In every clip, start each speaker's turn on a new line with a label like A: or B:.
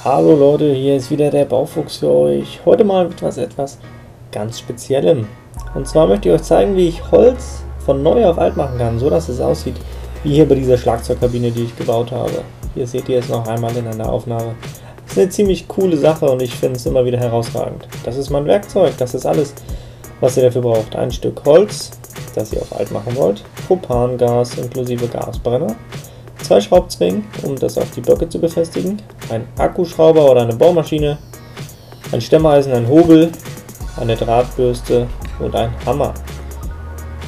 A: Hallo Leute, hier ist wieder der Baufuchs für euch. Heute mal mit etwas ganz Speziellem. Und zwar möchte ich euch zeigen, wie ich Holz von neu auf alt machen kann, so dass es aussieht wie hier bei dieser Schlagzeugkabine, die ich gebaut habe. Hier seht ihr es noch einmal in einer Aufnahme. Das ist eine ziemlich coole Sache und ich finde es immer wieder herausragend. Das ist mein Werkzeug, das ist alles, was ihr dafür braucht. Ein Stück Holz, das ihr auf alt machen wollt, Propangas inklusive Gasbrenner, 2 Schraubzwingen, um das auf die Böcke zu befestigen, ein Akkuschrauber oder eine Bohrmaschine, ein Stemmeisen, ein Hobel, eine Drahtbürste und ein Hammer.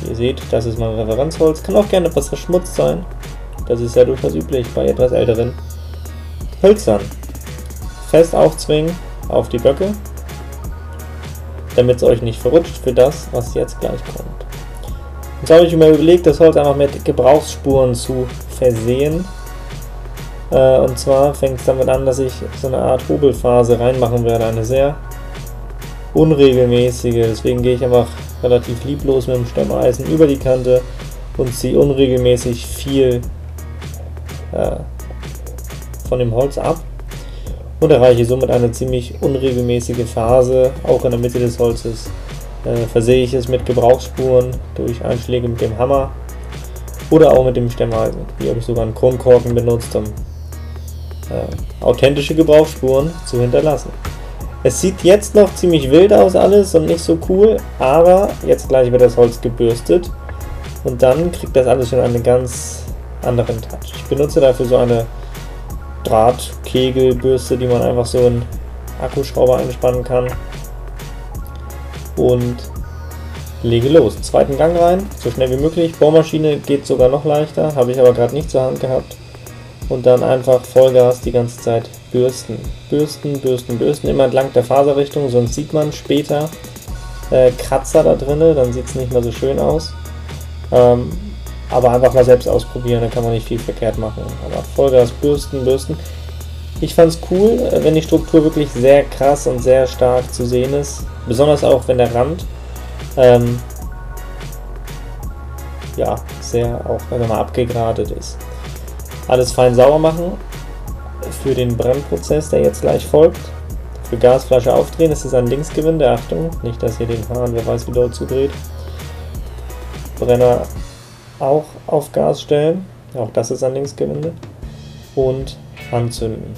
A: Ihr seht, das ist mein Referenzholz, kann auch gerne etwas verschmutzt sein, das ist ja durchaus üblich bei etwas älteren Hölzern. Fest aufzwingen auf die Böcke, damit es euch nicht verrutscht für das, was jetzt gleich kommt. Jetzt habe ich mir überlegt, das Holz einfach mit Gebrauchsspuren zu versehen. Und zwar fängt es damit an, dass ich so eine Art Hobelphase reinmachen werde, eine sehr unregelmäßige. Deswegen gehe ich einfach relativ lieblos mit dem Stemmeisen über die Kante und ziehe unregelmäßig viel von dem Holz ab und erreiche somit eine ziemlich unregelmäßige Phase, auch in der Mitte des Holzes. Versehe ich es mit Gebrauchsspuren durch Einschläge mit dem Hammer oder auch mit dem Stemmeisen. Hier habe ich sogar einen Kronkorken benutzt, um authentische Gebrauchsspuren zu hinterlassen. Es sieht jetzt noch ziemlich wild aus alles und nicht so cool, aber jetzt gleich wird das Holz gebürstet und dann kriegt das alles schon einen ganz anderen Touch. Ich benutze dafür so eine Drahtkegelbürste, die man einfach so in Akkuschrauber einspannen kann. Und lege los. Zweiten Gang rein, so schnell wie möglich. Bohrmaschine geht sogar noch leichter, habe ich aber gerade nicht zur Hand gehabt. Und dann einfach Vollgas die ganze Zeit bürsten. Bürsten, bürsten, bürsten, immer entlang der Faserrichtung, sonst sieht man später Kratzer da drin, dann sieht es nicht mehr so schön aus. Aber einfach mal selbst ausprobieren, dann kann man nicht viel verkehrt machen. Aber Vollgas bürsten, bürsten. Ich fand es cool, wenn die Struktur wirklich sehr krass und sehr stark zu sehen ist. Besonders auch, wenn der Rand ja, sehr auch, wenn er mal abgegradet ist. Alles fein sauber machen für den Brennprozess, der jetzt gleich folgt. Für Gasflasche aufdrehen, das ist ein Linksgewinde, Achtung, nicht, dass ihr den Hahn, wer weiß wie doll zudreht. Brenner auch auf Gas stellen, auch das ist ein Linksgewinde. Und anzünden.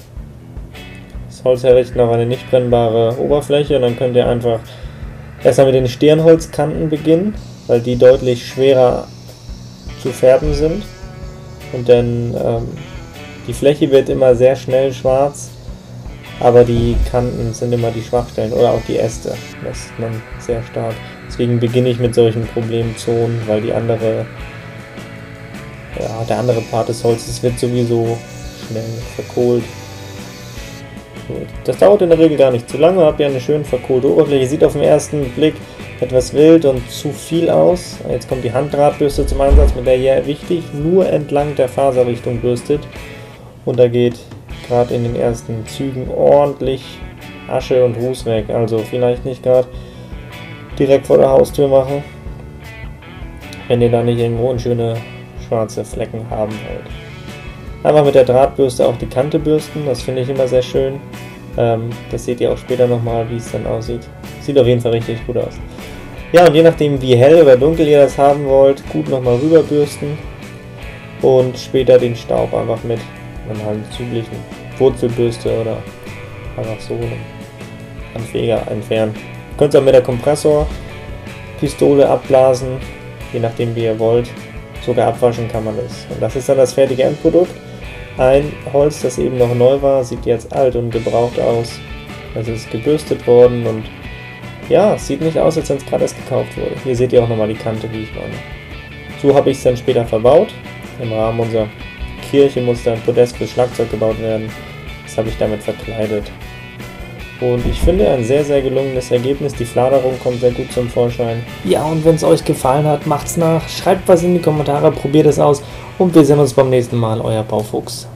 A: Das Holz herrichten auf eine nicht brennbare Oberfläche und dann könnt ihr einfach erstmal mit den Stirnholzkanten beginnen, weil die deutlich schwerer zu färben sind. Und dann die Fläche wird immer sehr schnell schwarz, aber die Kanten sind immer die Schwachstellen oder auch die Äste. Das sieht man sehr stark. Deswegen beginne ich mit solchen Problemzonen, weil die andere, ja, der andere Part des Holzes wird sowieso schnell verkohlt. Gut. Das dauert in der Regel gar nicht zu lange, habt ihr eine schön verkohlte Oberfläche. Sieht auf den ersten Blick etwas wild und zu viel aus. Jetzt kommt die Handdrahtbürste zum Einsatz, mit der ihr wichtig nur entlang der Faserrichtung bürstet. Und da geht gerade in den ersten Zügen ordentlich Asche und Ruß weg. Also vielleicht nicht gerade direkt vor der Haustür machen, wenn ihr da nicht irgendwo schöne schwarze Flecken haben wollt. Einfach mit der Drahtbürste auch die Kante bürsten, das finde ich immer sehr schön. Das seht ihr auch später nochmal, wie es dann aussieht. Sieht auf jeden Fall richtig gut aus. Ja, und je nachdem wie hell oder dunkel ihr das haben wollt, gut nochmal rüber bürsten. Und später den Staub einfach mit einer üblichen Wurzelbürste oder einfach so einem Anfeger entfernen. Ihr könnt es auch mit der Kompressorpistole abblasen, je nachdem wie ihr wollt. Sogar abwaschen kann man das. Und das ist dann das fertige Endprodukt. Ein Holz, das eben noch neu war, sieht jetzt alt und gebraucht aus. Es ist gebürstet worden und ja, sieht nicht aus, als wenn es gerade erst gekauft wurde. Hier seht ihr auch nochmal die Kante, wie ich meine. So habe ich es dann später verbaut. Im Rahmen unserer Kirche musste ein Podest für Schlagzeug gebaut werden. Das habe ich damit verkleidet. Und ich finde ein sehr, sehr gelungenes Ergebnis. Die Fladerung kommt sehr gut zum Vorschein. Ja, und wenn es euch gefallen hat, macht's nach. Schreibt was in die Kommentare, probiert es aus. Und wir sehen uns beim nächsten Mal. Euer Baufuchs.